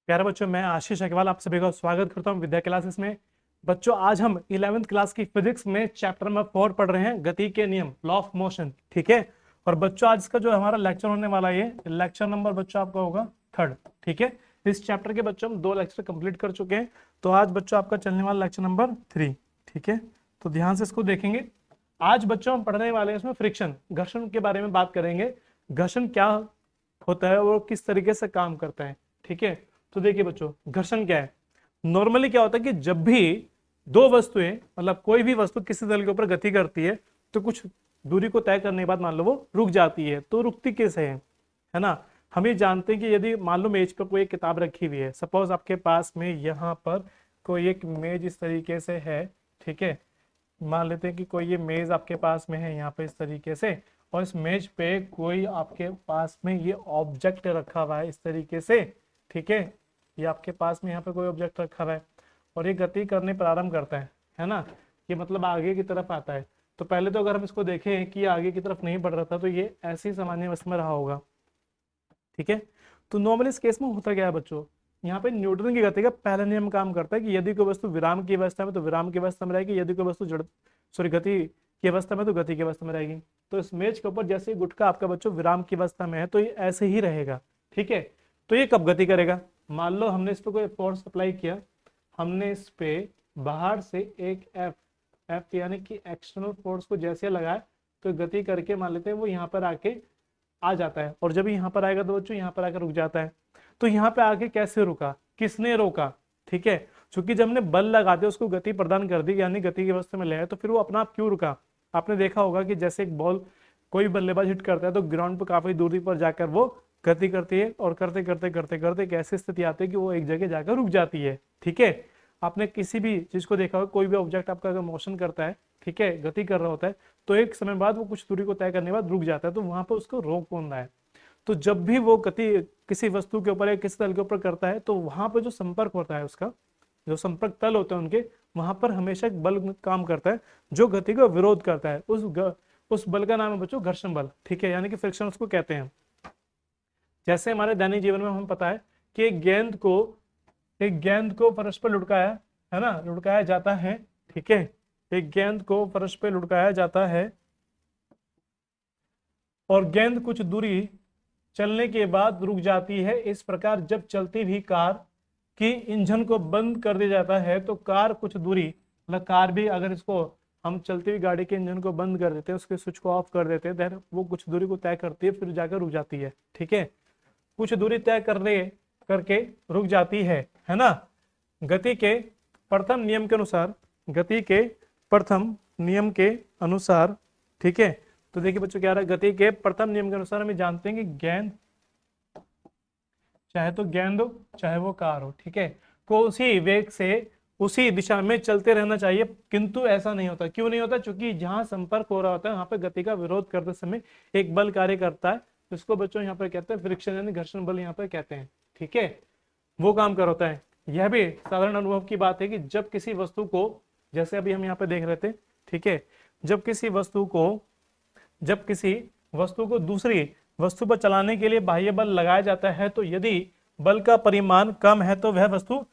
प्यारे बच्चों, मैं आशीष अग्रवाल आप सभी का स्वागत करता हूं विद्या क्लासेस में। बच्चों, आज हम 11वीं क्लास की फिजिक्स में चैप्टर नंबर 4 पढ़ रहे हैं, गति के नियम, लॉ ऑफ मोशन। ठीक है। और बच्चों, आज का जो हमारा लेक्चर होने वाला है, ये लेक्चर नंबर बच्चों आपका होगा 3rd। ठीक है। इस चैप्टर के बच्चों हम 2 लेक्चर कंप्लीट कर चुके हैं, तो आज बच्चों आपका चलने वाला लेक्चर नंबर 3। ठीक है, तो ध्यान से इसको देखेंगे। आज बच्चों हम पढ़ने वाले हैं इसमें फ्रिक्शन, घर्षण के बारे में बात करेंगे। घर्षण क्या होता है और किस तरीके से काम करता है। ठीक है, तो देखिए बच्चों, घर्षण क्या है। नॉर्मली क्या होता है कि जब भी दो वस्तुएं, मतलब कोई भी वस्तु किसी तल के ऊपर गति करती है, तो कुछ दूरी को तय करने के बाद मान लो वो रुक जाती है। तो रुकती कैसे है ना। हम ये जानते हैं कि यदि मान लो मेज पर कोई एक किताब रखी हुई है, सपोज आपके पास में यहाँ पर कोई एक मेज इस तरीके से है। ठीक है, मान लेते हैं कि कोई ये मेज आपके पास में है यहाँ पे इस तरीके से, और इस मेज पे कोई आपके पास में ये ऑब्जेक्ट रखा हुआ है इस तरीके से। ठीक है, ये आपके पास में यहाँ पे कोई ऑब्जेक्ट रखा हुआ है और ये गति करने प्रारंभ करता है ना। ये मतलब आगे की तरफ आता है। तो पहले तो अगर हम इसको देखें कि ये आगे की तरफ नहीं बढ़ रहा था, तो ये ऐसे ही सामान्य अवस्था में रहा होगा। ठीक है, तो नॉर्मली इस केस में होता क्या है बच्चों, यहाँ पे न्यूटन की गति का पहला नियम काम करता है कि यदि कोई वस्तु विराम की अवस्था में तो विराम की अवस्था में रहेगी, यदि कोई वस्तु गति की अवस्था में तो गति की अवस्था में रहेगी। तो इस मेज के ऊपर जैसे ही गुटका आपका बच्चों विराम की अवस्था में है, तो ये ऐसे ही रहेगा। ठीक है, तो ये कब गति करेगा, मान लो हमने इस पर कोई फोर्स अप्लाई किया, हमने इस पे बाहर से एक एफ यानी कि एक्सटर्नल फोर्स को जैसे लगाया, तो गति करके मान लेते हैं वो यहाँ पर आके आ जाता है, और जब यहाँ पर आएगा तो बच्चों यहाँ पर आकर रुक जाता है। तो यहाँ पे आके कैसे रुका, किसने रोका। ठीक है, क्योंकि जब हमने बल लगा दिया, उसको गति प्रदान कर दी, यानी गति की अवस्था में ले आए, तो फिर वो अपना आप क्यों रुका। आपने देखा होगा कि जैसे एक बॉल कोई बल्लेबाज हिट करता है तो ग्राउंड पर काफी दूरी पर जाकर वो गति करती है, और करते करते करते करते एक ऐसी स्थिति आती है कि वो एक जगह जाकर रुक जाती है। ठीक है, आपने किसी भी चीज को देखा होगा, कोई भी ऑब्जेक्ट आपका अगर मोशन करता है, ठीक है, गति कर रहा होता है, तो एक समय बाद वो कुछ दूरी को तय करने के बाद रुक जाता है, तो वहां पर उसको रोक कौन रहा है। तो जब भी वो गति किसी वस्तु के ऊपर या किसी तल के ऊपर करता है, तो वहां पर जो संपर्क होता है, उसका जो संपर्क तल होते हैं उनके, वहां पर हमेशा एक बल काम करता है जो गति का विरोध करता है। उस बल का नाम है बच्चों घर्षण बल। ठीक है, यानी कि फ्रिक्शन उसको कहते हैं। जैसे हमारे दैनिक जीवन में हम पता है कि एक गेंद को फर्श पर लुढ़काया है ना, लुढ़काया जाता है। ठीक है, एक गेंद को फर्श पे लुढ़काया जाता है और गेंद कुछ दूरी चलने के बाद रुक जाती है। इस प्रकार जब चलती हुई कार की इंजन को बंद कर दिया जाता है, तो कार कुछ दूरी, मतलब कार भी अगर इसको हम चलती हुई गाड़ी के इंजन को बंद कर देते हैं, उसके स्विच को ऑफ कर देते हैं, देन वो कुछ दूरी को तय करती है, फिर जाकर रुक जाती है। ठीक है, कुछ दूरी तय करके रुक जाती है ना। गति के प्रथम नियम के अनुसार, गति के प्रथम नियम के अनुसार। ठीक है, तो देखिए बच्चों क्या रहा है, गति के प्रथम नियम के अनुसार हमें जानते हैं कि गेंद, चाहे तो गेंद हो चाहे वो कार हो, ठीक है, को उसी वेग से उसी दिशा में चलते रहना चाहिए। किंतु ऐसा नहीं होता। क्यों नहीं होता, क्योंकि जहां संपर्क हो रहा होता है वहां पर गति का विरोध करते समय एक बल कार्य करता है, जिसको बच्चों यहाँ पर कहते हैं फ्रिक्शन, यानी घर्षण बल यहाँ पर कहते हैं। ठीक है, वो काम कर होता है। यह भी साधारण अनुभव की बात है कि जब किसी वस्तु को, जैसे अभी हम यहाँ पे देख रहे थे, ठीक है, जब किसी वस्तु को दूसरी वस्तु पर चलाने के लिए बाह्य बल लगाया जाता है, तो यदि बल का परिमाण कम है तो वह वस्तु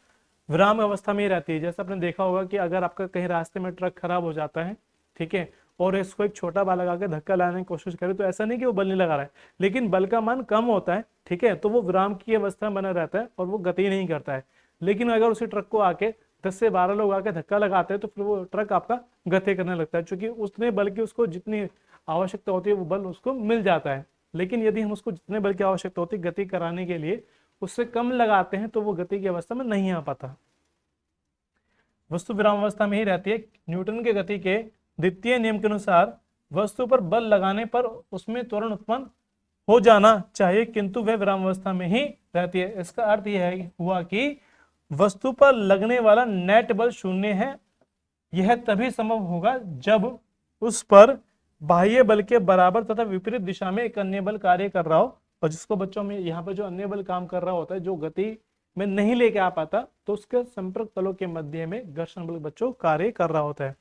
विराम अवस्था में ही रहती है। जैसे आपने देखा होगा कि अगर आपका कहीं रास्ते में ट्रक खराब हो जाता है, ठीक है, और इसको एक छोटा बल लगा के धक्का लाने की कोशिश करे, तो ऐसा नहीं कि वो बल नहीं लगा रहा है, लेकिन बल का मान कम होता है। ठीक है, तो वो विराम की अवस्था में बना रहता है और वो गति नहीं करता है। लेकिन अगर उसी ट्रक को आके 10 से 12 लोग आके धक्का लगाते हैं, तो फिर वो ट्रक आपका गति करने लगता है, क्योंकि उसने बल की उसको जितनी आवश्यकता होती है वो बल उसको मिल जाता है। लेकिन यदि हम उसको जितने बल की आवश्यकता होती है गति कराने के लिए, उससे कम लगाते हैं, तो वो गति की अवस्था में नहीं आ पाता, वस्तु विराम अवस्था में ही रहती है। न्यूटन के गति के द्वितीय नियम के अनुसार वस्तु पर बल लगाने पर उसमें त्वरण उत्पन्न हो जाना चाहिए, किंतु वह विराम अवस्था में ही रहती है। इसका अर्थ यह हुआ कि वस्तु पर लगने वाला नेट बल शून्य है। यह तभी संभव होगा जब उस पर बाह्य बल के बराबर तथा विपरीत दिशा में एक अन्य बल कार्य कर रहा हो, और जिसको बच्चों में यहाँ पर जो अन्य बल काम कर रहा होता है, जो गति में नहीं लेके आ पाता, तो उसके संपर्क तलों के मध्य में घर्षण बल बच्चों कार्य कर रहा होता है।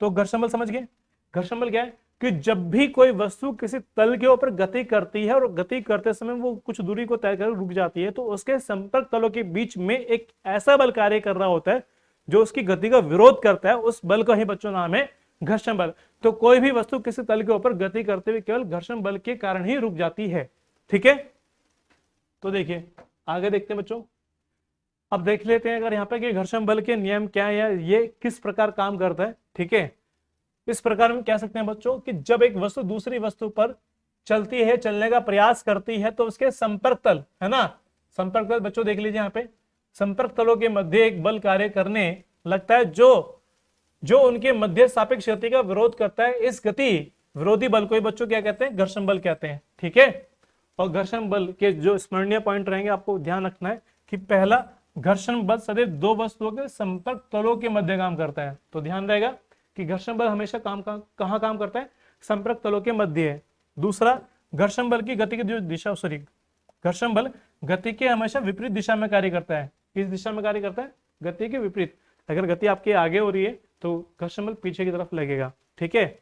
तो घर्षण बल समझ गए। घर्षण बल क्या है, कि जब भी कोई वस्तु किसी तल के ऊपर गति करती है और गति करते समय वो कुछ दूरी को तय कर रुक जाती है, तो उसके संपर्क तलों के बीच में एक ऐसा बल कार्य कर रहा होता है जो उसकी गति का विरोध करता है। उस बल का ही बच्चों नाम है घर्षण बल। तो कोई भी वस्तु किसी तल के ऊपर गति करते हुए केवल घर्षण बल के कारण ही रुक जाती है। ठीक है, तो देखिए आगे देखते हैं बच्चों। अब देख लेते हैं अगर यहाँ पे कि घर्षण बल के नियम क्या है या ये किस प्रकार काम करता है। ठीक है, इस प्रकार हम कह सकते हैं बच्चों कि जब एक वस्तु दूसरी वस्तु पर चलती है, चलने का प्रयास करती है, तो उसके संपर्क तल है ना, संपर्क तल बच्चों देख लीजिए यहाँ पे, संपर्क तलों के मध्य एक बल कार्य करने लगता है जो उनके मध्य सापेक्ष गति का विरोध करता है। इस गति विरोधी बल को ही बच्चों क्या कहते हैं, घर्षण बल कहते हैं। ठीक है, और घर्षण बल के जो स्मरणीय पॉइंट रहेंगे आपको ध्यान रखना है कि पहला, घर्षण बल सदैव दो वस्तुओं के संपर्क तलों के मध्य काम करता है। तो ध्यान रहेगा कि घर्षण बल हमेशा कहां काम करता है, संपर्क तलों के मध्य है। दूसरा, घर्षण बल की गति की जो दिशा, सॉरी, घर्षण बल गति के हमेशा विपरीत दिशा में कार्य करता है। किस दिशा में कार्य करता है, गति के विपरीत। अगर गति आपके आगे हो रही है तो घर्षण बल पीछे की तरफ लगेगा। ठीक है,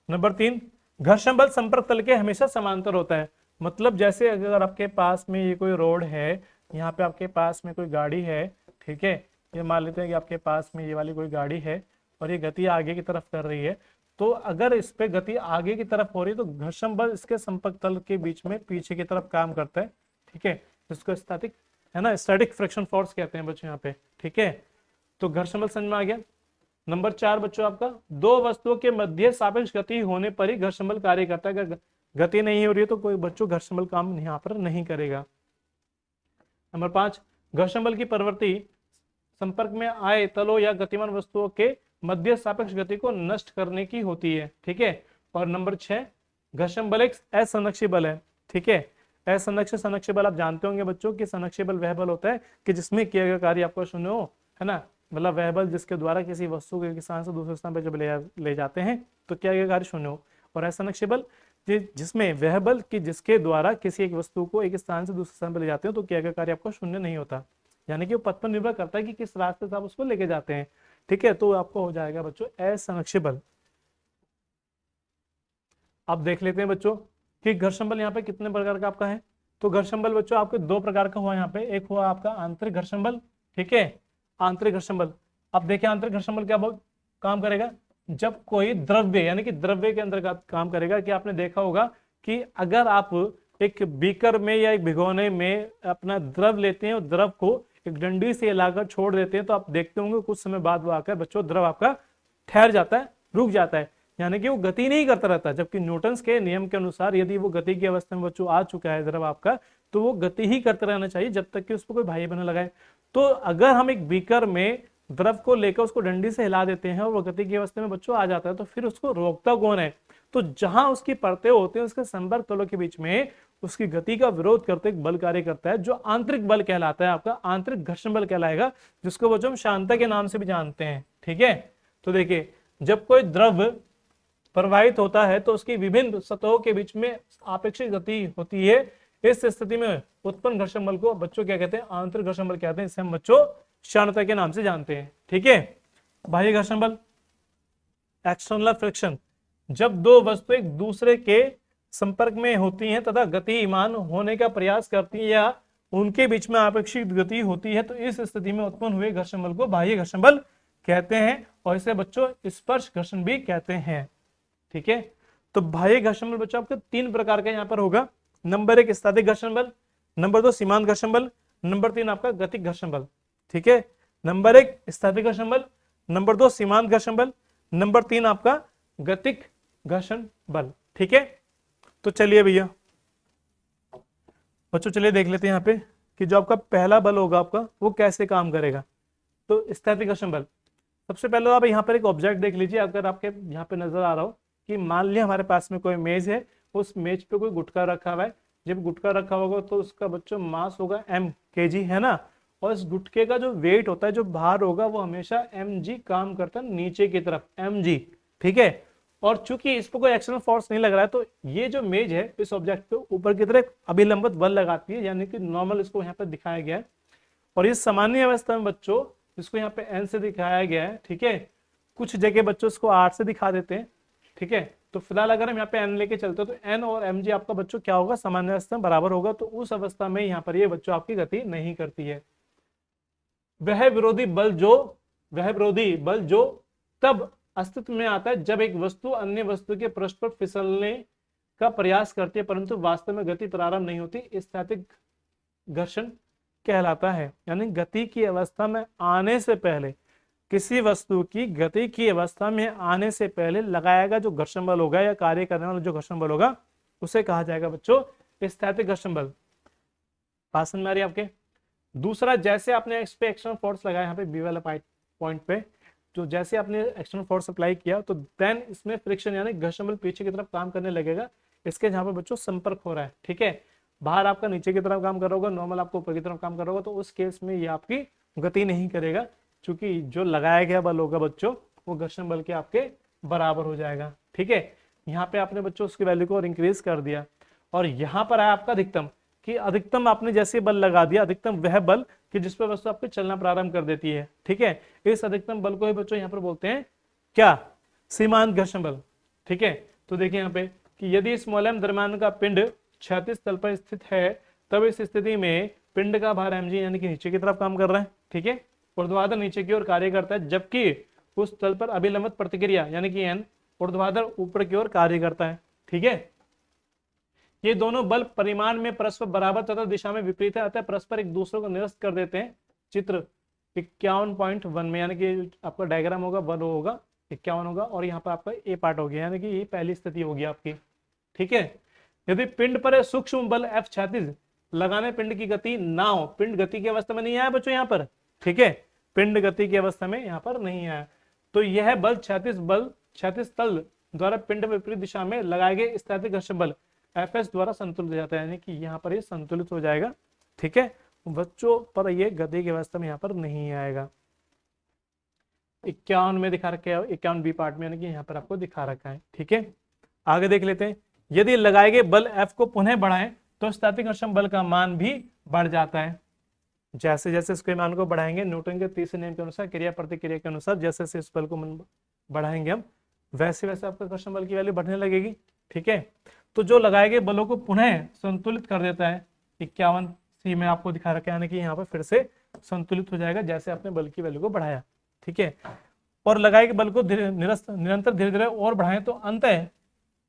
नंबर 3, घर्षण बल संपर्क तल के हमेशा समांतर होता है। मतलब जैसे अगर आपके पास में ये कोई रोड है, यहाँ पे आपके पास में कोई गाड़ी है, ठीक है, ये मान लेते हैं कि आपके पास में ये वाली कोई गाड़ी है और ये गति आगे की तरफ कर रही है, तो अगर इस पे गति आगे की तरफ हो रही है तो घर्षण बल इसके संपर्क तल के बीच में पीछे की तरफ काम करता है। ठीक है, जिसको स्टैटिक है ना, स्टैटिक फ्रिक्शन फोर्स कहते हैं बच्चों यहाँ पे। ठीक है, तो घर्षण बल समझ में आ गया। नंबर 4 बच्चों आपका, दो वस्तुओं के मध्य सापेक्ष गति होने पर ही घर्षण बल कार्य करता है। अगर गति नहीं हो रही है तो कोई बच्चों घर्षण बल काम यहाँ पर नहीं करेगा। नंबर 5, घर्षण बल की प्रवृत्ति संपर्क में आए तलों या गतिमान वस्तुओं के मध्य सापेक्ष गति को नष्ट करने की होती है। ठीक है, और नंबर 6, घर्षण बल एक असंरक्षी बल है। ठीक है, असंरक्षी बल आप जानते होंगे बच्चों कि संरक्षी बल वह बल होता है कि जिसमें किया गया कार्य आपको शून्य हो, है ना, मतलब वह बल जिसके द्वारा किसी वस्तु को एक स्थान से दूसरे स्थान पर जब ले जाते हैं तो किया गया कार्य शून्य हो। और असंरक्षी बल जिसमें वह बल कि जिसके द्वारा किसी एक वस्तु को एक स्थान से दूसरे स्थान पर ले जाते हो तो किया गया कार्य आपको शून्य नहीं होता। यानी कि वो पथ पर निर्भर करता है कि किस रास्ते से आप उसको लेके जाते हैं। ठीक है, तो आपको हो जाएगा बच्चों असंरक्षी बल। अब देख लेते हैं बच्चों कि घर्षण बल यहाँ पे कितने प्रकार का आपका है। तो घर्षण बल बच्चों आपके दो प्रकार का हुआ यहाँ पे, एक हुआ आपका आंतरिक घर्षण बल। ठीक है, आंतरिक घर्षण बल। अब देखिए आंतरिक घर्षण बल क्या काम करेगा, जब कोई द्रव्य यानी कि द्रव्य के अंदर काम करेगा। कि आपने देखा होगा कि अगर आप एक बीकर में या एक भिगोने में अपना द्रव लेते हैं और द्रव को एक डंडी से हिलाकर छोड़ देते हैं तो आप देखते होंगे कुछ समय बाद वो आकर बच्चों द्रव आपका ठहर जाता है, रुक जाता है, यानी कि वो गति नहीं करता रहता। जबकि न्यूटन्स के नियम के अनुसार यदि वो गति की अवस्था में बच्चों आ चुका है द्रव आपका, तो वो गति ही करते रहना चाहिए जब तक कि उस पर कोई बाह्य बल न लगाए। तो अगर हम एक बीकर में द्रव को लेकर उसको डंडी से हिला देते हैं और वो गति की अवस्था में बच्चों आ जाता है तो फिर उसको रोकता कौन है, तो जहां उसकी परतें होती हैं उसके संपर्क तलों के बीच में उसकी गति का विरोध करते एक बल कार्य करता है जो आंतरिक बल कहलाता है, आपका आंतरिक घर्षण बल कहलाएगा, जिसको बच्चों हम शांता के नाम से भी जानते हैं। ठीक है, तो देखिए जब कोई द्रव प्रवाहित होता है तो उसकी विभिन्न सतहों के बीच में आपेक्षिक गति होती है। इस स्थिति में उत्पन्न घर्षण बल को बच्चों क्या कहते हैं, आंतरिक घर्षण बल कहते हैं। इसे हम बच्चों क्षणता के नाम से जानते हैं। ठीक है, बाह्य घर्षण बल, एक्सटर्नल फ्रिक्शन, जब दो वस्तु एक दूसरे के संपर्क में होती हैं तथा गतिमान होने का प्रयास करती है या उनके बीच में आपेक्षिक गति होती है तो इस स्थिति में उत्पन्न हुए घर्षण बल को बाह्य घर्षण बल कहते हैं और इसे बच्चों स्पर्श घर्षण भी कहते हैं। ठीक है, तो बाह्य घर्षण बल बच्चों आपके 3 प्रकार का यहाँ पर होगा। नंबर 1 स्थैतिक घर्षण बल, नंबर 2 सीमांत घर्षण बल, नंबर 3 आपका गतिक घर्षण बल। ठीक है, नंबर 1 स्थैतिक घर्षण बल, नंबर 2 सीमांत घर्षण बल, नंबर 3 आपका गतिक घर्षण बल। ठीक है, तो चलिए भैया बच्चों चलिए देख लेते हैं यहाँ पे कि जो आपका पहला बल होगा आपका वो कैसे काम करेगा। तो स्थैतिक घर्षण बल, सबसे पहले आप यहाँ पर एक ऑब्जेक्ट देख लीजिए। अगर आपके यहाँ पे नजर आ रहा हो कि मान लिया हमारे पास में कोई मेज है, उस मेज पे कोई गुटका रखा हुआ है। जब गुटका रखा होगा तो उसका बच्चों मास होगा kg, है ना, और इस गुटके का जो वेट होता है, जो भार होगा वो हमेशा mg काम करता है नीचे की तरफ, mg। ठीक है, और चूंकि इस पर कोई एक्सटर्नल फोर्स नहीं लग रहा है तो ये जो मेज है इस ऑब्जेक्ट पे ऊपर की तरफ अभिलंबित बल लगाती है, यानी कि नॉर्मल इसको यहाँ पे दिखाया गया है। और इस सामान्य अवस्था में बच्चों इसको यहाँ पे n से दिखाया गया है। ठीक है, कुछ जगह बच्चों इसको 8 से दिखा देते हैं। ठीक है, तो फिलहाल अगर हम यहाँ पे एन लेके चलते हैं तो एन और एम जी आपका बच्चों क्या होगा, सामान्य अवस्था में बराबर होगा। तो उस अवस्था में यहाँ पर ये बच्चों आपकी गति नहीं करती है। वह विरोधी बल जो तब अस्तित्व में आता है जब एक वस्तु अन्य वस्तु के पृष्ठ पर फिसलने का प्रयास करती है परंतु वास्तव में गति प्रारंभ नहीं होती, स्थैतिक घर्षण कहलाता है। यानी गति की अवस्था में आने से पहले, किसी वस्तु की गति की अवस्था में आने से पहले लगाया गया जो घर्षण बल होगा या कार्य करने वाला जो घर्षण बल होगा उसे कहा जाएगा बच्चों स्थैतिक घर्षण बल। पास में आ रही है आपके। दूसरा, जैसे आपने इस पे एक्सटर्नल फोर्स लगाया यहाँ पे बी वाला पॉइंट पे, जो जैसे आपने एक्सटर्नल फोर्स अप्लाई किया तो देन इसमें फ्रिक्शन यानी घर्षण बल पीछे की तरफ काम करने लगेगा। इसके जहाँ पे बच्चों संपर्क हो रहा है, ठीक है, बाहर आपका नीचे की तरफ काम कर रहा होगा, नॉर्मल आपको ऊपर की तरफ काम कर रहा होगा, तो उस केस में ये आपकी गति नहीं करेगा क्योंकि जो लगाया गया बल होगा बच्चों वो घर्षण बल के आपके बराबर हो जाएगा। ठीक है, यहाँ पे आपने बच्चों उसकी वैल्यू को और इंक्रीज कर दिया और यहाँ पर आया आपका अधिकतम, कि अधिकतम आपने जैसे बल लगा दिया, अधिकतम वह बल कि जिस पर वस्तु आपके चलना प्रारंभ कर देती है। ठीक है, इस अधिकतम बल को ही बच्चों यहाँ पर बोलते हैं क्या, सीमांत घर्षण बल। ठीक है, तो देखिए यहाँ पे कि यदि इस मोलैम द्रव्यमान का पिंड क्षैतिज तल पर स्थित है तब इस स्थिति में पिंड का भार mg यानी कि नीचे की तरफ काम कर रहा है। ठीक है, ऊर्ध्वाधर नीचे की ओर कार्य करता है जबकि उस तल पर अभिलंबित प्रतिक्रिया यानी कि n ऊर्ध्वाधर ऊपर की ओर कार्य करता है। ठीक है, ये दोनों बल परिमाण में परस्पर बराबर तथा दिशा में विपरीत है, अतः परस्पर एक दूसरे को निरस्त कर देते हैं। चित्र 51.1 में, यानी कि आपका डायग्राम होगा 1 होगा 51 होगा और यहाँ पर आपका ए पार्ट हो गया, यानी कि ये पहली स्थिति होगी आपकी। ठीक है, यदि पिंड पर सूक्ष्म बल F क्षैतिज लगाने पिंड की गति ना हो, पिंड गति की अवस्था में नहीं आया बच्चों यहाँ पर। ठीक है, पिंड गति की अवस्था में यहाँ पर नहीं आया, तो यह बल क्षैतिज तल द्वारा पिंड विपरीत दिशा में लगाए गए स्थैतिक घर्षण बल Fs द्वारा संतुलित हो जाता है, यानी कि यहाँ पर ये संतुलित हो जाएगा। ठीक है बच्चों, पर ये गति की अवस्था में यहाँ पर नहीं आएगा। 51 में दिखा रखा है, 51 बी पार्ट में, यानी कि यहाँ पर आपको दिखा रखा है। ठीक है, आगे देख लेते हैं। यदि लगाए गए बल F को पुनः बढ़ाएं तो स्थैतिक घर्षण बल का मान भी बढ़ जाता है। जैसे जैसे इसके मान को बढ़ाएंगे, न्यूटन के तीसरे नियम के अनुसार क्रिया प्रतिक्रिया के अनुसार जैसे जैसे इस बल को बढ़ाएंगे हम, वैसे वैसे आपका घर्षण बल की वैल्यू बढ़ने लगेगी। ठीक है, तो जो लगाए गए बलों को पुनः संतुलित कर देता है। 51 सी में आपको दिखा रखा है, यानी कि यहाँ पर फिर से संतुलित हो जाएगा जैसे आपने बल की वैल्यू को बढ़ाया। ठीक है, और लगाए गए बल को निरंतर धीरे धीरे और बढ़ाएं तो अंततः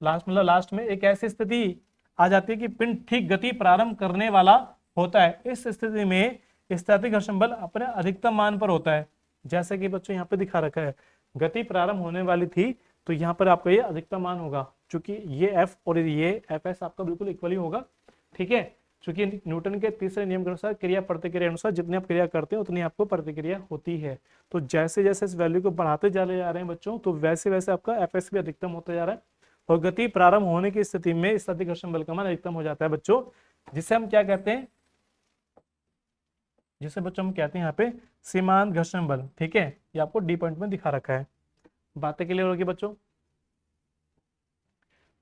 लास्ट में एक ऐसी स्थिति आ जाती है कि पिंड ठीक गति प्रारंभ करने वाला होता है। इस स्थिति में स्थैतिक घर्षण बल अपने अधिकतम मान पर होता है, जैसे कि बच्चों यहाँ पे दिखा रखा है। गति प्रारंभ होने वाली थी तो यहाँ पर आपका ये अधिकतम मान होगा, क्योंकि ये F और ये Fs आपका बिल्कुल इक्वली होगा। ठीक है, क्योंकि न्यूटन के तीसरे नियम के अनुसार क्रिया प्रतिक्रिया अनुसार जितनी आप क्रिया करते हैं उतनी आपको प्रतिक्रिया होती है। तो जैसे जैसे इस वैल्यू को बढ़ाते जा रहे हैं बच्चों, तो वैसे वैसे आपका Fs भी अधिकतम होता जा रहा है और गति प्रारंभ होने की स्थिति में स्थैतिक घर्षण बल का मान अधिकतम हो जाता है बच्चों, जिसे हम क्या कहते हैं, जिसे बच्चों हम कहते हैं यहाँ पे सीमांत घर्षण बल। ठीक है, ये आपको डी पॉइंट में दिखा रखा है। बातें क्लियर होगी बच्चों?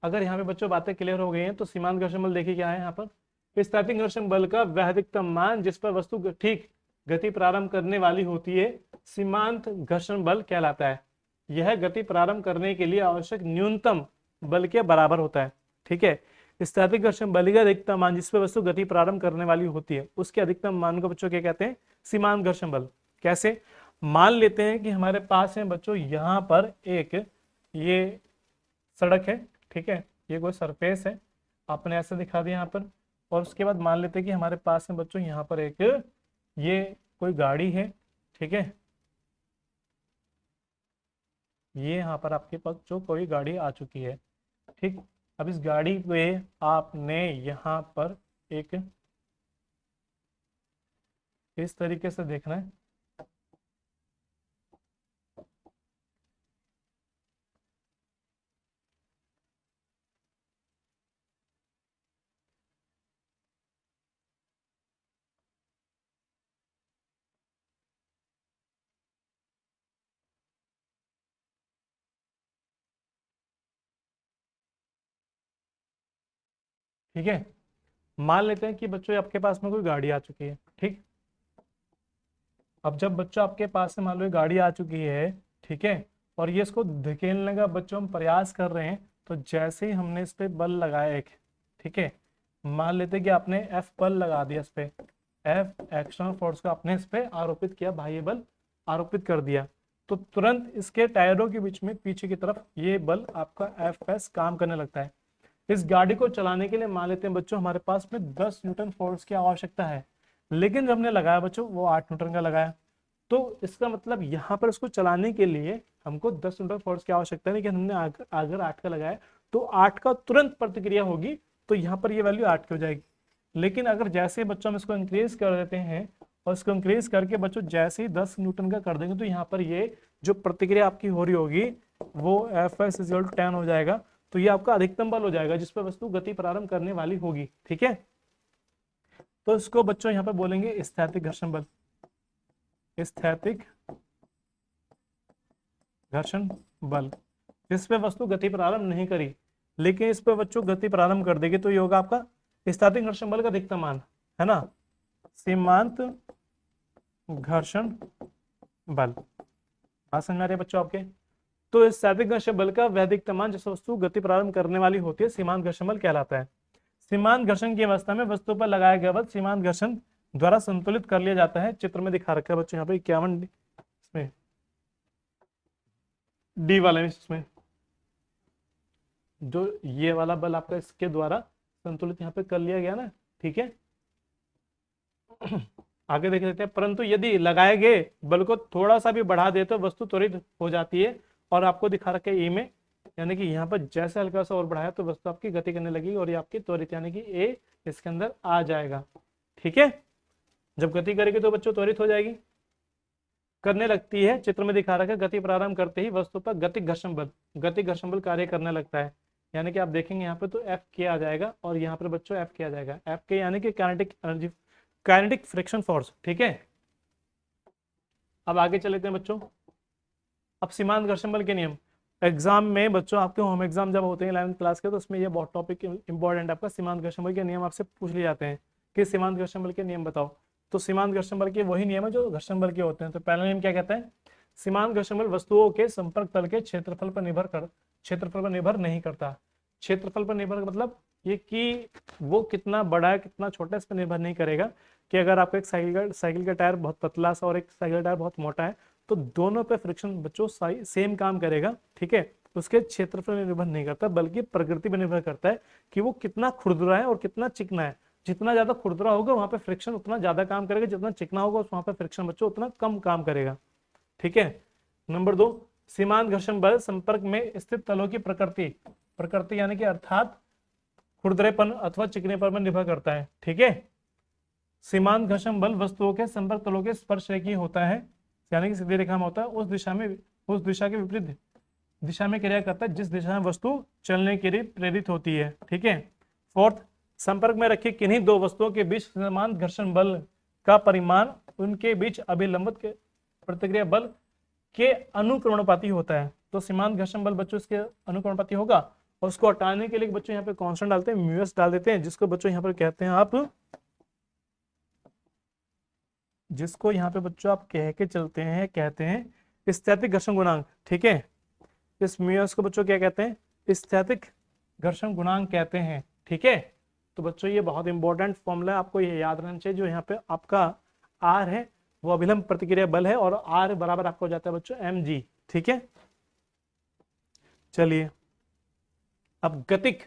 अगर यहाँ पे बच्चों बातें क्लियर हो गई हैं तो सीमांत घर्षण बल देखिए क्या है यहाँ पर। स्थैतिक घर्षण बल का वह अधिकतम मान जिस पर वस्तु ठीक गति प्रारंभ करने वाली होती है सीमांत घर्षण बल कहलाता है। यह गति प्रारंभ करने के लिए आवश्यक न्यूनतम बल के बराबर होता है। ठीक है, स्थैतिक घर्षण बल का अधिकतम मान जिस पर वस्तु गति प्रारंभ करने वाली होती है उसके अधिकतम मान को बच्चों क्या कहते हैं, सीमांत घर्षण बल। कैसे? मान लेते हैं कि हमारे पास है बच्चों यहाँ पर एक ये सड़क है। ठीक है, ये कोई सरफेस है, आपने ऐसे दिखा दिया यहाँ पर, और उसके बाद मान लेते हैं कि हमारे पास है बच्चों यहाँ पर एक ये कोई गाड़ी है। ठीक है, ये यहाँ पर आपके पास जो कोई गाड़ी आ चुकी है। ठीक, अब इस गाड़ी पे आपने यहाँ पर एक इस तरीके से देखना है। ठीक है, मान लेते हैं कि बच्चों आपके पास में कोई गाड़ी आ चुकी है। ठीक, अब जब बच्चों आपके पास में मान लो गाड़ी आ चुकी है, ठीक है, और ये इसको धकेलने का बच्चों हम प्रयास कर रहे हैं, तो जैसे ही हमने इस पे बल लगाया एक, ठीक है, मान लेते कि आपने एफ बल लगा दिया इस पे, एफ एक्सटर्नल फोर्स को आपने इस पे आरोपित किया, बाह्य बल आरोपित कर दिया, तो तुरंत इसके टायरों के बीच में पीछे की तरफ ये बल आपका एफ एस काम करने लगता है। इस गाड़ी को चलाने के लिए मान लेते हैं बच्चों हमारे पास में 10 न्यूटन फोर्स की आवश्यकता है, लेकिन जब हमने लगाया बच्चों वो 8 न्यूटन का लगाया, तो इसका मतलब यहाँ पर इसको चलाने के लिए हमको 10 न्यूटन फोर्स की आवश्यकता है, लेकिन हमने अगर 8 का लगाया तो 8 का तुरंत प्रतिक्रिया होगी, तो यहाँ पर ये वैल्यू 8 की हो जाएगी। लेकिन अगर जैसे बच्चों हम इसको इंक्रीज कर देते हैं और इसको इंक्रीज करके बच्चों जैसे ही 10 न्यूटन का कर देंगे, तो यहाँ पर ये जो प्रतिक्रिया आपकी हो रही होगी वो एफ एस इक्वल टू 10 हो जाएगा। तो ये आपका अधिकतम बल हो जाएगा जिस पर वस्तु गति प्रारंभ करने वाली होगी। ठीक है, तो इसको बच्चों यहाँ पे बोलेंगे स्थैतिक घर्षण बल, स्थैतिक घर्षण बल, जिस पे वस्तु गति प्रारंभ नहीं करी लेकिन इस पे बच्चों गति प्रारंभ कर देगी, तो ये होगा आपका स्थैतिक घर्षण बल का अधिकतम मान, है ना, सीमांत घर्षण बल। बात समझ में आ रही है बच्चों आपके? तो इस स्थैतिक घर्षण बल का वह अधिकतम मान जिस वस्तु गति प्रारंभ करने वाली होती है सीमांत घर्षण बल कहलाता है। सीमांत घर्षण की अवस्था में वस्तु पर लगाया गया बल सीमांत घर्षण द्वारा संतुलित कर लिया जाता है। चित्र में दिखा रखा है बच्चों यहाँ पे 51 इसमें डी वाले में, इसमें जो ये वाला बल आपका इसके द्वारा संतुलित यहाँ पे कर लिया गया ना। ठीक है, आगे देख लेते हैं। परंतु यदि लगाए गए बल को थोड़ा सा भी बढ़ा दे तो वस्तु त्वरित हो जाती है, और आपको दिखा रखा है ई में, यानी कि यहाँ पर जैसे हल्का सा और बढ़ाया तो वस्तु आपकी गति करने लगेगी और ये आपकी त्वरित यानी कि ए इसके अंदर आ जाएगा। ठीक है, जब गति करेगी तो बच्चों त्वरित हो जाएगी, करने लगती है। चित्र में दिखा रखा है गति प्रारंभ करते ही वस्तु पर गतिक घर्षण बल कार्य करने लगता है। यानी कि आप देखेंगे यहाँ पे तो एफ के आ जाएगा और यहाँ पर बच्चों एफ के आ जाएगा, एफ के यानी कि kinetic energy, kinetic friction force. ठीक है, अब आगे चलते हैं बच्चों। अब सीमांत घर्षण बल के नियम एग्जाम में बच्चों, आपके होम एग्जाम जब होते हैं 11th क्लास के, तो उसमें ये बहुत टॉपिक इंपॉर्टेंट आपका सीमांत घर्षण बल के नियम आपसे पूछ लिए जाते हैं कि सीमांत घर्षण बल के नियम बताओ। तो सीमांत घर्षण बल के वही नियम है जो घर्षण बल के होते हैं। तो पहला नियम क्या कहता है? सीमांत घर्षण बल वस्तुओं के संपर्क तल के क्षेत्रफल पर निर्भर नहीं करता। क्षेत्रफल पर निर्भर मतलब ये कि वो कितना बड़ा है कितना छोटा है इस पर निर्भर नहीं करेगा। कि अगर आपका एक साइकिल का टायर बहुत पतला सा और एक साइकिल का टायर बहुत मोटा है, तो दोनों पे फ्रिक्शन बच्चों सेम काम करेगा। ठीक है, उसके क्षेत्रफल पर निर्भर नहीं करता बल्कि प्रकृति पर निर्भर करता है कि वो कितना खुरदुरा है और कितना चिकना है। जितना ज्यादा खुरदुरा होगा वहां पे फ्रिक्शन उतना ज्यादा काम करेगा, जितना चिकना होगा वहां पे फ्रिक्शन बच्चों उतना कम काम करेगा। ठीक है, नंबर 2, सीमांत घर्षण बल संपर्क में स्थित तलों की प्रकृति यानी कि अर्थात खुरदरेपन अथवा चिकनेपन पर निर्भर करता है। ठीक है, सीमांत घर्षण बल वस्तुओं के संपर्क तलों के स्पर्श रेखीय होता है, यानी कि सीधी रेखा में होता है, उस दिशा के विपरीत दिशा में क्रिया करता है जिस दिशा में वस्तु चलने के लिए प्रेरित होती है। ठीक है, 4th, संपर्क में रखी किन्हीं दो वस्तुओं के बीच समान घर्षण बल का परिमाण उनके बीच अभिलंबित के प्रतिक्रिया बल के अनुक्रमणपाती होता है। तो सीमांत घर्षण बल बच्चों इसके अनुक्रमणपाती होगा, और उसको हटाने के लिए बच्चों यहाँ पे कांस्टेंट डालते हैं, म्यूएस डाल देते हैं, जिसको बच्चों यहाँ पर कहते हैं आप, जिसको यहाँ पे बच्चों आप कह के चलते हैं, कहते हैं स्थैतिक घर्षण गुणांक। ठीक है, इस म्यूएस को बच्चों क्या कहते हैं? स्थैतिक घर्षण गुणांक कहते हैं। ठीक है, तो बच्चों ये बहुत इंपॉर्टेंट फॉर्मूला है, आपको ये याद रहना चाहिए। जो यहाँ पे आपका आर है वो अभिलंब प्रतिक्रिया बल है, और आर बराबर आपको हो जाता है बच्चों mg। ठीक है, चलिए अब गतिक।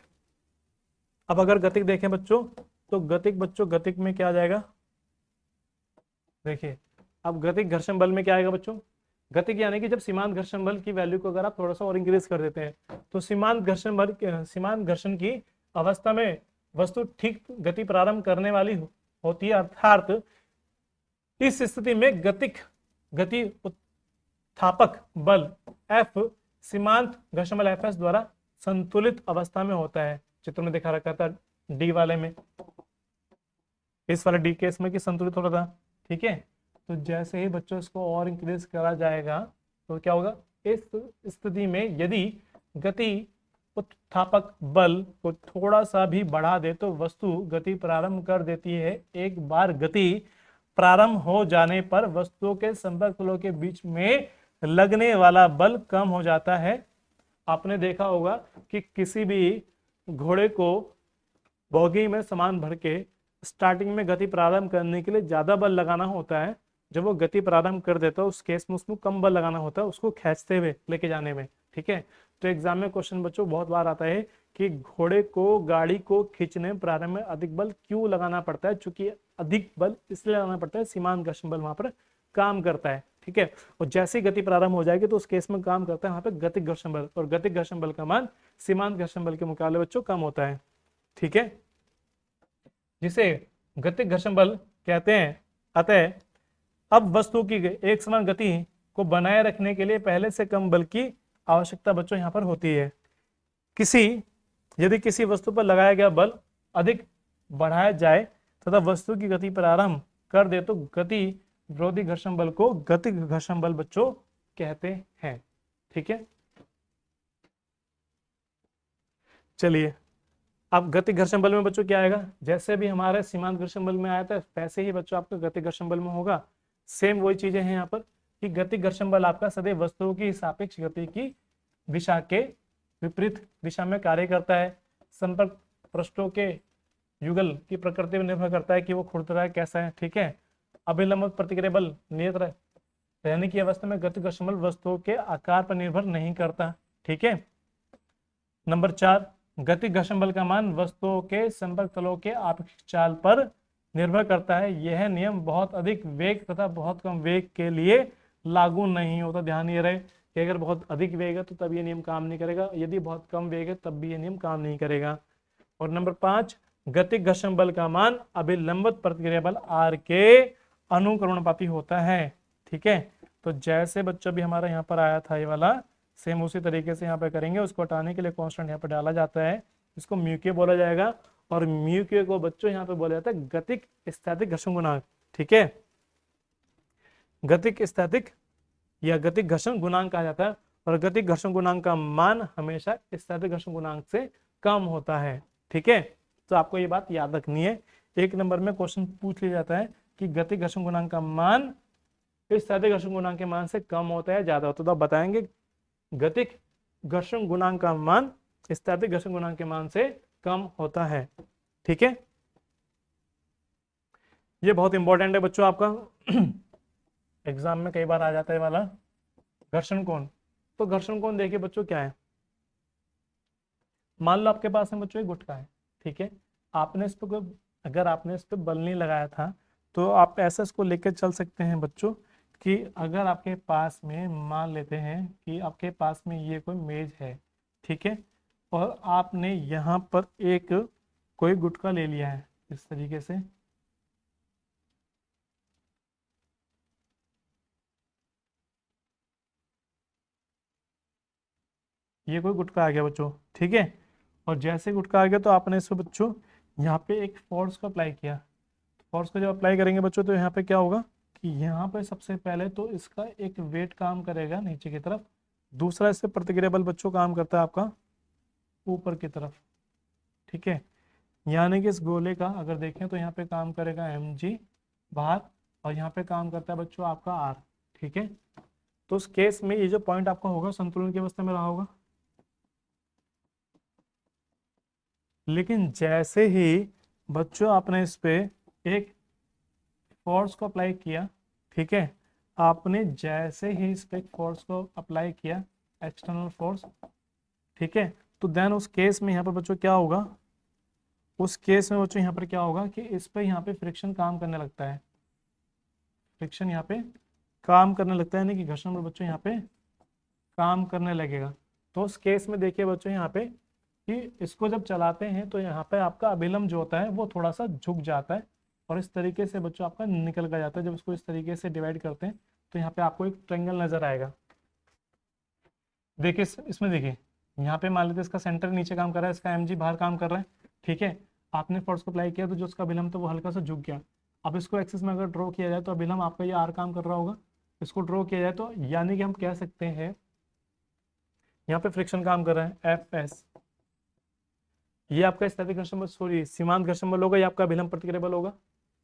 अब अगर गतिक देखें बच्चों, तो गतिक में क्या आ जाएगा? देखिए, अब गतिक घर्षण बल में क्या आएगा बच्चों? गतिक यानी कि जब सीमांत घर्षण बल की वैल्यू को अगर आप थोड़ा सा और इंक्रीज कर देते हैं, तो सीमांत घर्षण की अवस्था में वस्तु ठीक गति प्रारंभ करने वाली होती है, अर्थात इस स्थिति में गति उत्थापक बल F सीमांत घर्षण बल Fs द्वारा संतुलित अवस्था में होता है। चित्र में दिखा रखा था डी वाले में, इस वाले डी केस में कि संतुलित हो रहा था। ठीक है, तो जैसे ही बच्चों इसको और इंक्रीज करा जाएगा तो क्या होगा? इस स्थिति में यदि गति उत्थापक बल को थोड़ा सा भी बढ़ा दे तो वस्तु गति प्रारंभ कर देती है। एक बार गति प्रारंभ हो जाने पर वस्तुओं के संपर्क तलों के बीच में लगने वाला बल कम हो जाता है आपने देखा होगा कि किसी भी घोड़े को बोगी में सामान भर के स्टार्टिंग में गति प्रारंभ करने के लिए ज्यादा बल लगाना होता है। जब वो गति प्रारंभ कर देता है उस केस में उसको कम बल लगाना होता है उसको खींचते हुए लेके जाने में। ठीक है, तो एग्जाम में क्वेश्चन बच्चों बहुत बार आता है कि घोड़े को गाड़ी को खींचने में प्रारंभ में अधिक बल क्यों लगाना पड़ता है, चूंकि अधिक बल इसलिए लगाना पड़ता है सीमांत घर्षण बल वहां पर काम करता है। ठीक है, और जैसे ही गति प्रारंभ हो जाएगी तो उस केस में काम करता है वहां पे गतिक घर्षण बल, और गतिक घर्षण बल का मान सीमांत घर्षण बल के मुकाबले बच्चों कम होता है। ठीक है, जिसे गतिक घर्षण बल कहते हैं। अतः अब वस्तु की एक समान गति को बनाए रखने के लिए पहले से कम बल की आवश्यकता बच्चों यहाँ पर होती है। यदि किसी वस्तु पर लगाया गया बल अधिक बढ़ाया जाए तथा वस्तु की गति प्रारंभ कर दे तो गति विरोधी घर्षण बल को गतिक घर्षण बल बच्चों कहते हैं। ठीक है, चलिए अब गतिक घर्षण बल में बच्चों क्या आएगा, जैसे भी हमारे सीमांत घर्षण बल में आया था वैसे ही बच्चों आपका गतिक घर्षण बल में होगा। सेम वही चीजें हैं यहाँ पर कि गतिक घर्षण बल आपका सदैव वस्तुओं की सापेक्ष गति की दिशा के विपरीत दिशा में कार्य करता है। संपर्क पृष्ठों के युगल की प्रकृति पर निर्भर करता है कि वो खुरदरा है कैसा है। ठीक है, अभिलंब प्रतिक्रिया बल नियत रहने की अवस्था में गतिक घर्षण बल वस्तुओं के आकार पर निर्भर नहीं करता। ठीक है, नंबर 4, गतिक घर्षण बल का मान वस्तुओं के संपर्क तलों के आपेक्षिक चाल पर निर्भर करता है। यह नियम बहुत अधिक वेग तथा बहुत कम वेग के लिए लागू नहीं होता। ध्यान ये रहे कि अगर बहुत अधिक वेग है तो तब ये नियम काम नहीं करेगा, यदि बहुत कम वेग है तब भी ये नियम काम नहीं करेगा। और नंबर 5, गतिक घर्षण बल का मान अभिलंबित प्रतिक्रिया बल R के अनुकरणपाती होता है। ठीक है, तो जैसे बच्चों भी हमारा यहाँ पर आया था ये वाला सेम उसी तरीके से यहाँ पे करेंगे। उसको हटाने के लिए कांस्टेंट यहाँ पे डाला जाता है, इसको म्यू के बोला जाएगा, और म्यू के को बच्चों यहाँ पे बोला जाता है गतिक स्थैतिक घर्षण गुणांक। ठीक है, गतिक स्थैतिक या गतिक घर्षण गुणांक कहा जाता है, और गतिक घर्षण गुणांक का मान हमेशा स्थैतिक घर्षण गुणांक से कम होता है। ठीक है, तो आपको ये बात याद रखनी है। 1 नंबर में क्वेश्चन पूछ लिया जाता है कि गतिक घर्षण गुणांक का मान स्थैतिक घर्षण गुणांक के मान से कम होता है ज्यादा होता है, तो आप बताएंगे गतिक घर्षण गुणांक का मान स्थैतिक घर्षण गुणांक के मान से कम होता है। ठीक है, ये बहुत इंपॉर्टेंट है बच्चों आपका एग्जाम में कई बार आ जाता है वाला घर्षण कोण। तो घर्षण कोण देखिए बच्चों क्या है, मान लो आपके पास में बच्चों एक गुटका है। ठीक है, आपने इस पर अगर आपने इस पर बल नहीं लगाया था तो आप ऐसा इसको लेकर चल सकते हैं बच्चों कि अगर आपके पास में मान लेते हैं कि आपके पास में ये कोई मेज है। ठीक है, और आपने यहाँ पर एक कोई गुटखा ले लिया है इस तरीके से, ये कोई गुटखा आ गया बच्चों। ठीक है, और जैसे गुटखा आ गया तो आपने इसको बच्चों यहाँ पे एक फोर्स को अप्लाई किया। फोर्स को जब अप्लाई करेंगे बच्चों तो यहाँ पे क्या होगा कि यहाँ पे सबसे पहले तो इसका एक वेट काम करेगा नीचे की तरफ, दूसरा इससे प्रतिक्रिया बल बच्चों काम करता है आपका ऊपर की तरफ। ठीक है, यानी कि इस गोले का अगर देखें तो यहाँ पे काम करेगा mg बाहर, और यहाँ पे काम करता है बच्चों आपका r। ठीक है, तो उस केस में ये जो पॉइंट आपका होगा संतुलन की अवस्था में रहा होगा, लेकिन जैसे ही बच्चों आपने इस पे एक फोर्स को अप्लाई किया। ठीक है, आपने जैसे ही इस पे फोर्स को अप्लाई किया एक्सटर्नल फोर्स। ठीक है, तो देन उस केस में यहाँ पर बच्चों क्या होगा, उस केस में बच्चों यहाँ पर क्या होगा कि इस पे यहाँ पे फ्रिक्शन काम करने लगता है, फ्रिक्शन यहाँ पे काम करने लगता है, यानी कि घर्षण बल बच्चों यहाँ पे काम करने लगेगा। तो उस केस में देखिए बच्चों यहाँ पे कि इसको जब चलाते हैं तो यहाँ पे आपका अभिलंब जो होता है वो थोड़ा सा झुक जाता है, और इस तरीके से बच्चों आपका निकल कर जाता है। जब इसको इस तरीके से डिवाइड करते हैं तो यहाँ पे आपको एक ट्रायंगल नजर आएगा। देखिए इसमें देखिए यहाँ पे मान लेते इसका सेंटर नीचे काम कर रहा है, इसका mg बाहर काम कर रहा है। ठीक है, आपने फोर्स को अप्लाई किया तो जो उसका अभिलंब था वो हल्का सा झुक गया। अब इसको एक्सिस में अगर ड्रॉ किया जाए तो अभिलंब आपका ये r काम कर रहा होगा, इसको ड्रॉ किया जाए तो यानी कि हम कह सकते हैं यहाँ पे फ्रिक्शन काम कर रहा है Fs, ये आपका स्थैतिक घर्षण बल सॉरी सीमांत घर्षण बल होगा, ये आपका अभिलंब प्रतिक्रिया बल होगा।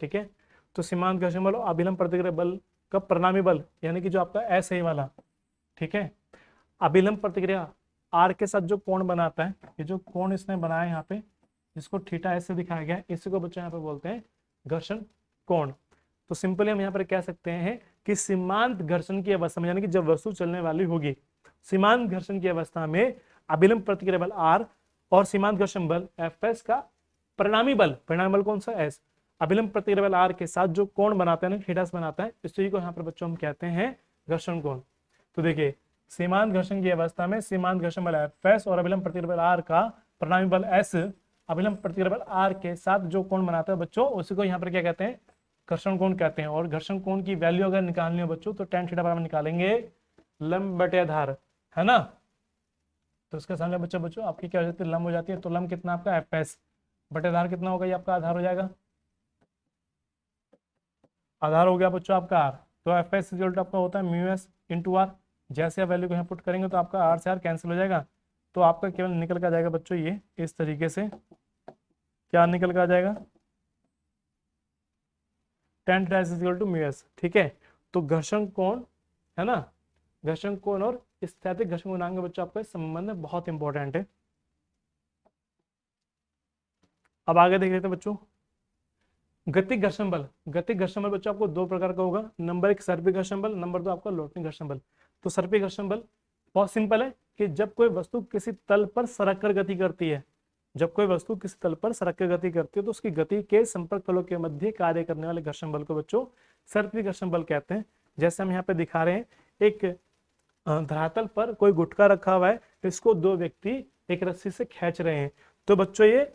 ठीक है, तो सीमांत घर्षण बल और अभिलंब प्रतिक्रिया बल का परिणामी बल यानी कि जो आपका एस है वाला। ठीक है, अभिलंब प्रतिक्रिया आर के साथ जो कोण बनाता है, ये जो कोण इसने बनाया यहाँ पे, जिसको थीटा ऐसे दिखाया गया है, इसी को बच्चों यहाँ पे बोलते हैं घर्षण कोण। तो सिंपली हम यहाँ पर कह सकते हैं कि सीमांत घर्षण की अवस्था में, यानी कि जब वस्तु चलने वाली होगी, सीमांत घर्षण की अवस्था में अभिलंब प्रतिक्रिया बल आर और सीमांत घर्षण बल एफ एस का परिणामी बल कौन सा, एस, अभिलंब प्रतिक्रिया बल आर के साथ जो कोण बनाते हैं, थीटा बनाता है, इसी को यहाँ पर बच्चों हम कहते हैं घर्षण कोण। तो देखिए सीमांत घर्षण की अवस्था में सीमांत घर्षण बल एफ एस और अभिलंब प्रतिक्रिया बल आर का परिणामी बल एस, अभिलंब प्रतिक्रिया बल आर के साथ जो कोण बनाता है बच्चों, उसी को यहाँ पर क्या कहते हैं, घर्षण कोण कहते हैं। और घर्षण कोण की वैल्यू अगर निकालनी हो बच्चों, तो tan थीटा बराबर निकालेंगे लंब बटे आधार, है ना। तो इसके सामने बच्चों आपकी क्या हो जाती है, लंब हो जाती है। तो लंब कितना आपका एफ एस बटे आधार कितना होगा, ये आपका आधार हो जाएगा, आधार हो गया बच्चों आपका आर। तो एफ एस इक्वल आपका होता है म्यू एस इंटू आर। जैसे आप वैल्यू को यहाँ पुट करेंगे तो आपका आर से आर कैंसिल हो जाएगा, तो आपका केवल निकल कर जाएगा बच्चों ये इस तरीके से, क्या निकल कर आ जाएगा, tan theta is equal to mu S. ठीक है, तो घर्षण कोण है ना, घर्षण कोण और स्थैतिक घर्षण गुणांक में बच्चों आपका संबंध बहुत इंपॉर्टेंट है। अब आगे देख लेते हैं बच्चों, गतिक घर्षण बल। गतिक घर्षण बल बच्चों आपको दो प्रकार का होगा, नंबर एक सर्पिल घर्षण बल, नंबर दो आपका लोटनी घर्षण बल। तो सर्पिल घर्षण बल बहुत सिंपल है कि जब कोई वस्तु किसी तल पर सरक कर गति करती है, जब कोई वस्तु किसी तल पर सरक कर गति करती है, तो उसकी गति के संपर्क तलों के मध्य कार्य करने वाले घर्षण बल को बच्चों सर्पिल घर्षण बल कहते हैं। जैसे हम यहाँ पे दिखा रहे हैं, एक धरातल पर कोई गुटका रखा हुआ है, इसको दो व्यक्ति एक रस्सी से खींच रहे हैं, तो बच्चों ये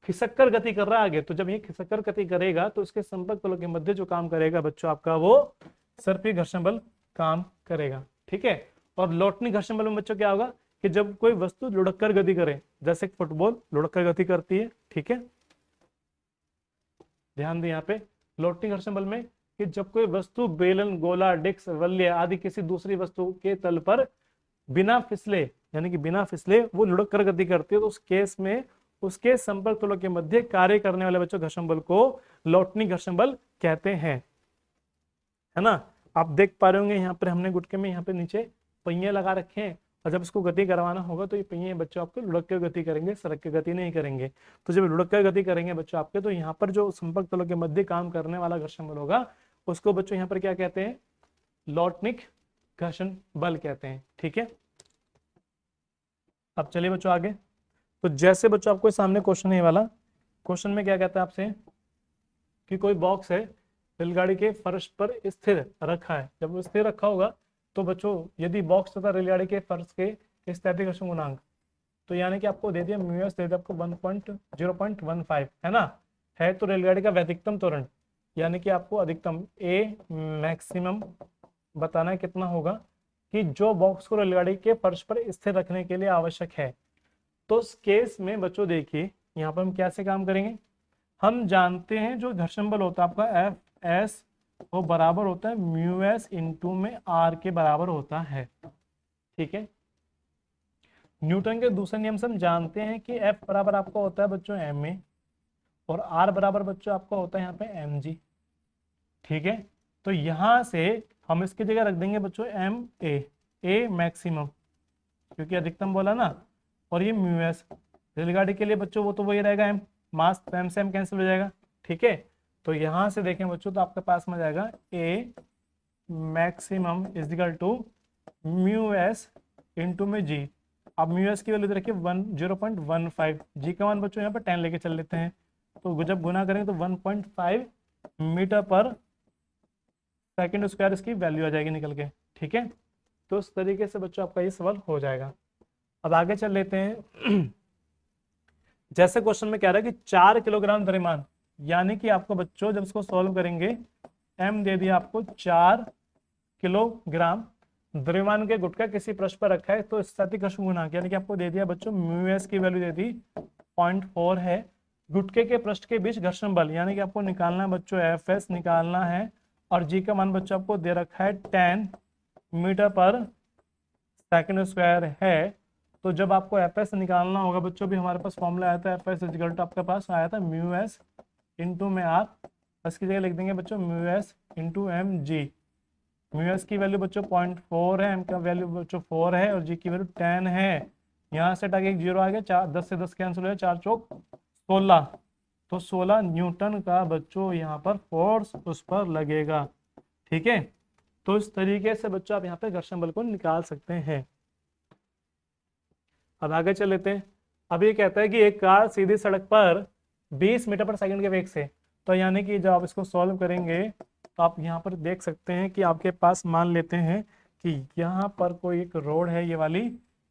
खिसक कर गति कर रहा है आगे। तो जब ये खिसक कर गति करेगा तो इसके संपर्क तलों के मध्य जो काम करेगा बच्चों आपका, वो सर्पिल घर्षण बल काम करेगा। ठीक है, और लोटनी घर्षण बल में बच्चों क्या होगा कि जब कोई वस्तु लुढ़क कर गति करे, जैसे फुटबॉल लुढ़क कर गति करती है, ठीक है, ध्यान दें यहाँ पे लोटनी घर्षण बल में कि जब कोई वस्तु बेलन, गोला, डिस्क, वल्य आदि किसी दूसरी वस्तु के तल पर बिना फिसले, यानी कि बिना फिसले वो लुढ़क कर गति करती है, तो उस केस में उसके संपर्क तलों के मध्य कार्य करने वाले बच्चों घर्षण बल को लोटनी घर्षण बल कहते हैं, है ना। आप देख पा रहे होंगे यहाँ पर हमने गुटके में यहाँ पे नीचे पहिए लगा रखे हैं, और जब इसको गति करवाना होगा तो ये पहिए बच्चों आपको लुढ़क कर गति करेंगे, सरक के गति नहीं करेंगे। तो जब लुढ़क कर गति करेंगे बच्चों आपके, तो यहाँ पर जो संपर्क तलों के मध्य काम करने वाला घर्षण बल होगा, उसको बच्चों यहाँ पर क्या कहते हैं, लोटनिक घर्षण बल कहते हैं। ठीक है, अब चलिए बच्चों आगे। तो जैसे बच्चों आपको सामने क्वेश्चन है वाला, क्वेश्चन में क्या कहता है आपसे कि कोई बॉक्स है रेलगाड़ी के फर्श पर स्थिर रखा है। जब वो स्थिर रखा होगा तो बच्चों यदि बॉक्स तथा रेलगाड़ी के फर्श के स्थैतिक घर्षण गुणांक, तो यानी कि आपको दे दिया म्यू एस, दे दिया आपको 0.15 है ना, है तो रेलगाड़ी का अधिकतम त्वरण, यानी कि आपको अधिकतम ए मैक्सिमम बताना है कितना होगा, कि जो बॉक्स को रेलगाड़ी के फर्श पर स्थिर रखने के लिए आवश्यक है। तो उस केस में बच्चों देखिए यहाँ पर हम कैसे काम करेंगे, हम जानते हैं जो घर्षण बल होता है आपका एफ एस, वो बराबर होता है म्यू एस इंटू में आर के बराबर होता है। ठीक है, न्यूटन के दूसरे नियम से हम जानते हैं कि एफ बराबर आपका होता है बच्चों एम ए, और आर बराबर बच्चों आपका होता है यहाँ पे एम जी। ठीक है, तो यहां से हम इसकी जगह रख देंगे बच्चों एम ए मैक्सिमम, क्योंकि अधिकतम बोला ना, और ये म्यू एस रेलगाड़ी के लिए बच्चों वो तो वही रहेगा एम, मास एम से एम कैंसिल हो जाएगा। ठीक है, तो यहां से देखें बच्चों तो आपके पास में जाएगा a maximum is equal to mu S into m g. अब म्यू एस की वैल्यू दे रखिए 0.15, जी का मान बच्चों यहाँ पर 10 लेके चल लेते हैं, तो जब गुना करेंगे तो 1.5 मीटर पर सेकंड स्क्वायर इसकी वैल्यू आ जाएगी निकल के। ठीक है, तो इस तरीके से बच्चों आपका ये सवाल हो जाएगा। अब आगे चल लेते हैं। जैसे क्वेश्चन में कह रहा है कि 4 किलोग्राम द्रव्यमान, यानी कि आपको बच्चों जब इसको सॉल्व करेंगे, एम दे दिया आपको 4 किलोग्राम द्रव्यमान के गुटका किसी पृष्ठ पर रखा है, तो स्थैतिक घर्षण गुणांक यानी कि आपको दे दिया बच्चों म्यू एस की वैल्यू दे दी 0.4 है। गुटके के पृष्ठ के बीच घर्षण बल, यानी कि आपको निकालना है बच्चों एफ एस निकालना है, और जी का मान बच्चों आपको दे रखा है 10 मीटर पर सेकंड स्क्वायर है। तो जब आपको एफ एस निकालना होगा बच्चों, भी हमारे पास फॉर्मूला आया था एफ एस इक्वल टू आपके पास आया था म्यू एस इंटू में आर, इसकी जगह लिख देंगे बच्चों mu S into M G. Mu S की वैल्यू बच्चों 0.4 है, एम का वैल्यू बच्चों 4 है और जी की वैल्यू 10 है। यहाँ से टाके एक जीरो आ गया, 4 10 से 10 कैंसिल हो गया, 4 चौक 16, तो 16 न्यूटन का बच्चों यहाँ पर फोर्स उस पर लगेगा। ठीक है, तो इस तरीके से बच्चों आप यहाँ पे घर्षण बल को निकाल सकते हैं। अब आगे चल लेते हैं। अब ये कहता है कि एक कार सीधी सड़क पर 20 मीटर पर सेकंड के वेग से, तो यानी कि जब आप इसको सॉल्व करेंगे तो आप यहाँ पर देख सकते हैं कि आपके पास मान लेते हैं कि यहाँ पर कोई एक रोड है ये वाली।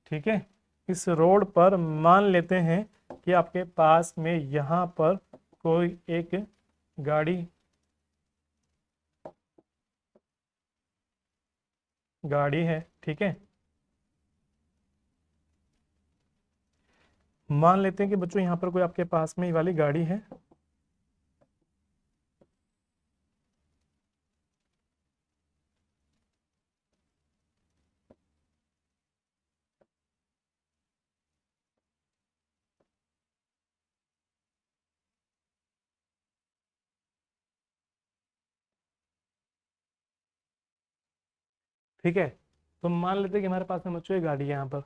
ठीक है, इस रोड पर मान लेते हैं कि आपके पास में यहाँ पर कोई एक गाड़ी है। ठीक है, मान लेते हैं कि बच्चों यहाँ पर कोई आपके पास में ये वाली गाड़ी है। ठीक है, तो मान लेते हैं कि हमारे पास में बच्चों ये गाड़ी है यहाँ पर।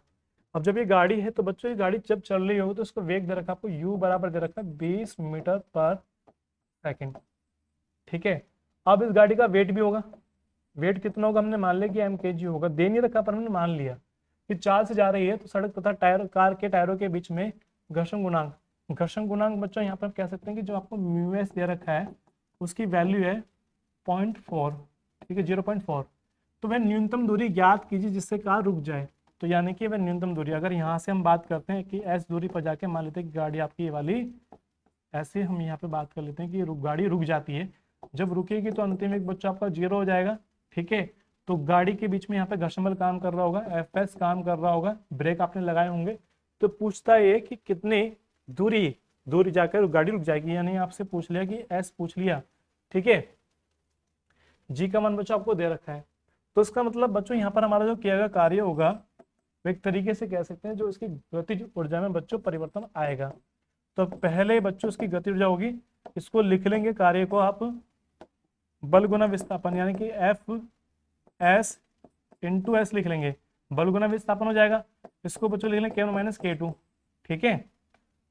अब जब ये गाड़ी है तो बच्चों ये गाड़ी जब चल रही होगी तो इसको वेग दे रखा आपको u बराबर दे रखा है 20 मीटर पर सेकंड। ठीक है, अब इस गाड़ी का वेट भी होगा। वेट कितना होगा, हमने मान लिया कि mkg होगा, दे नहीं रखा पर हमने मान लिया कि 4 से जा रही है तो सड़क तथा टायर कार के टायरों के बीच में घर्षण गुणांक बच्चों यहाँ पर कह सकते हैं कि जो आपको म्यूएस दे रखा है उसकी वैल्यू है 0.4। ठीक है, 0.4। तो वह न्यूनतम दूरी ज्ञात कीजिए जिससे कार रुक जाए। तो यानी कि वह न्यूनतम दूरी, अगर यहाँ से हम बात करते हैं कि एस दूरी पर जाके मान लेते हैं कि गाड़ी आपकी ये वाली, ऐसे हम यहाँ पे बात कर लेते हैं कि गाड़ी रुक जाती है। जब रुकेगी तो अंतिम एक बच्चा आपका 0 हो जाएगा। ठीक है, तो गाड़ी के बीच में यहाँ पे घर्षण बल काम कर रहा होगा, एफ काम कर रहा होगा, ब्रेक आपने लगाए होंगे। तो पूछता है कि कितनी दूरी जाकर गाड़ी रुक जाएगी, यानी आपसे पूछ लिया कि एस पूछ लिया। ठीक है, जी का मान बच्चों आपको दे रखा है। तो इसका मतलब बच्चों यहाँ पर हमारा जो किया गया कार्य होगा वो एक तरीके से कह सकते हैं जो इसकी गतिज ऊर्जा में बच्चों परिवर्तन आएगा। तो पहले बच्चों इसकी गति ऊर्जा होगी, इसको लिख लेंगे कार्य को आप बल गुना विस्थापन, यानी कि एफ एस इंटू एस लिख लेंगे, बल गुना विस्थापन हो जाएगा। इसको बच्चों लिख लेंगे K1 माइनस K2। ठीक है,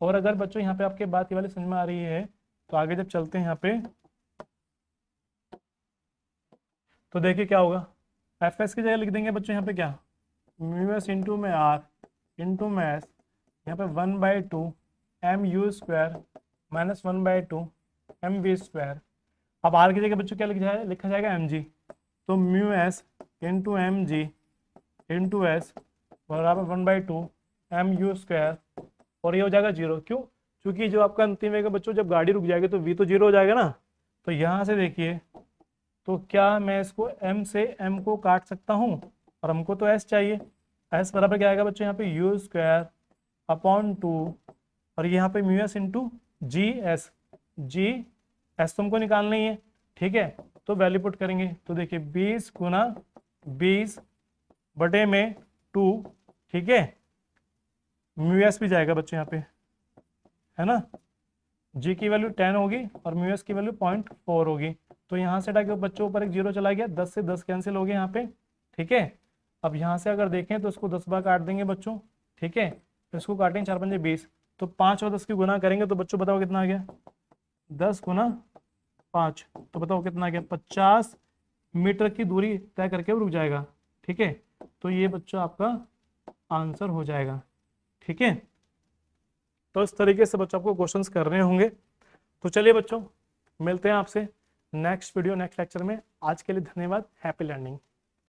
और अगर बच्चों यहाँ पे आपके बात ये वाली समझ में आ रही है तो आगे जब चलते हैं यहाँ पे तो देखिए क्या होगा, एफ एस की जगह लिख देंगे बच्चों यहाँ पे क्या, म्यू एस इंटू में आर इंटू में एस, यहाँ पे 1/2 M U square minus 1/2 M V square. अब आर की जगह बच्चों क्या लिखा जाएगा एम जी, तो mu S into M G into S बराबर 1/2 एम यू स्क्वायर, और ये हो जाएगा 0। क्यों, क्योंकि जो आपका अंतिम वेग है बच्चों जब गाड़ी रुक जाएगी तो वी तो 0 हो जाएगा ना। तो यहाँ से देखिए, तो क्या मैं इसको m से m को काट सकता हूँ, और हमको तो s चाहिए। s बराबर क्या आएगा बच्चों यहाँ पे u स्क्वायर अपॉन 2, और यहाँ पे mu S into G S, G S तो हमको निकालना ही है। ठीक है, तो वैल्यू पुट करेंगे तो देखिए 20 गुना 20 बटे में 2। ठीक है, म्यू एस भी जाएगा बच्चों यहाँ पे, है ना, जी की वैल्यू 10 होगी और म्यू एस की वैल्यू 0.4 होगी। तो यहाँ से हटा बच्चों ऊपर एक 0 चला गया, 10 से 10 कैंसिल हो गया यहाँ पे। ठीक है, अब यहाँ से अगर देखें तो इसको 10 बार काट देंगे बच्चों। ठीक है, तो इसको काटेंगे 4 पंजे 20, तो 5 और 10 की गुना करेंगे तो बच्चों बताओ कितना आ गया, 10 गुना 5, तो बताओ कितना आ गया, 50 मीटर की दूरी तय करके वो रुक जाएगा। ठीक है, तो ये बच्चों आपका आंसर हो जाएगा। ठीक है, तो इस तरीके से बच्चों आपको क्वेश्चंस करने होंगे। तो चलिए बच्चों, मिलते हैं आपसे नेक्स्ट वीडियो नेक्स्ट लेक्चर में। आज के लिए धन्यवाद, हैप्पी लर्निंग।